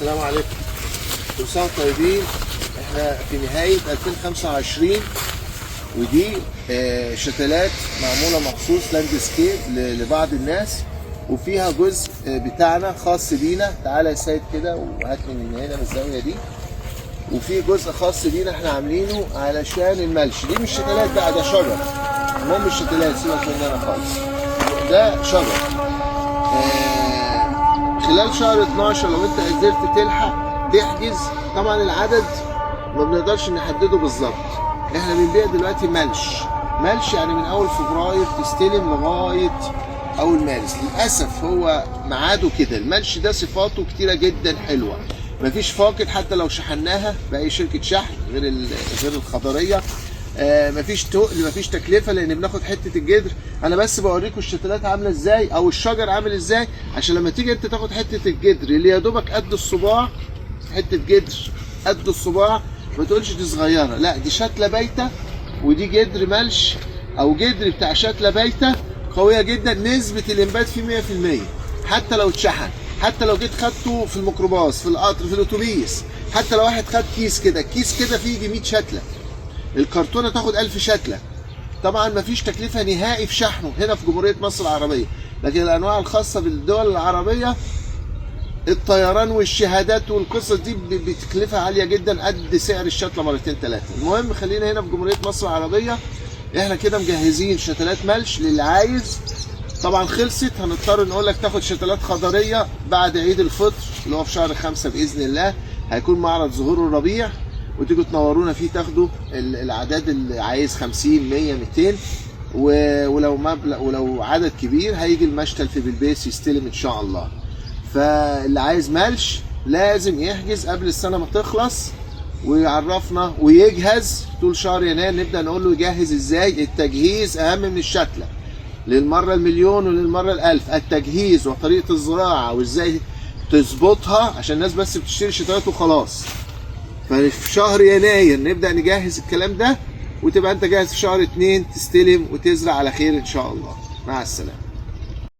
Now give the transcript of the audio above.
السلام عليكم. كل سنة وانتم طيبين. احنا في نهاية 2025 ودي شتلات معمولة مخصوص لاندسكيب لبعض الناس، وفيها جزء بتاعنا خاص بينا. تعالى يا سيد كده وهات من هنا من الزاوية دي. وفي جزء خاص بينا احنا عاملينه علشان الملش. دي مش شتلات بقى، ده شجر. المهم الشتلات سيبك مننا خالص. ده شجر. خلال شهر 12 لو انت قدرت تلحق تحجز. طبعا العدد ما بنقدرش نحدده بالظبط. احنا بنبيع دلوقتي ملش يعني من اول فبراير تستلم لغايه اول مارس. للاسف هو ميعاده كده. الملش ده صفاته كتيره جدا حلوه، مفيش فاقد حتى لو شحناها باي شركه شحن غير الخضريه. مفيش تقل، مفيش تكلفه، لان بناخد حته الجدر. انا بس بوريكم الشتلات عامله ازاي او الشجر عامل ازاي، عشان لما تيجي انت تاخد حته الجدر اللي يا دوبك قد الصباع، حته جدر قد الصباع، ما تقولش دي صغيره، لا دي شتله بايته، ودي جدر ملش او جدر بتاع شتله بايته قويه جدا. نسبه الانبات فيه 100%. حتى لو اتشحن، حتى لو جيت خدته في الميكروباص، في القطر، في الاتوبيس، حتى لو واحد خد كيس كده، الكيس كده فيه يجي 100 شتله. الكرتونه تاخد 1000 شتله. طبعا مفيش تكلفه نهائي في شحنه هنا في جمهوريه مصر العربيه، لكن الانواع الخاصه بالدول العربيه الطيران والشهادات والقصص دي بتكلفه عاليه جدا قد سعر الشتله مرتين ثلاثه. المهم خلينا هنا في جمهوريه مصر العربيه. احنا كده مجهزين شتلات ملش للي عايز. طبعا خلصت، هنضطر نقول لك تاخد شتلات خضريه بعد عيد الفطر اللي هو في شهر 5 باذن الله. هيكون معرض زهور الربيع، وتيجوا تنورونا فيه تاخدوا الاعداد اللي عايز 50 100 200. ولو عدد كبير هيجي المشتل في بلبيس يستلم ان شاء الله. فاللي عايز ملش لازم يحجز قبل السنه ما تخلص ويعرفنا ويجهز. طول شهر يناير نبدا نقول له يجهز ازاي. التجهيز اهم من الشتله. للمره المليون وللمره الالف، التجهيز وطريقه الزراعه وازاي تظبطها، عشان الناس بس بتشتري شتلات وخلاص. ففي شهر يناير نبدا نجهز الكلام ده، وتبقى انت جاهز في شهر 2 تستلم وتزرع على خير ان شاء الله. مع السلامه.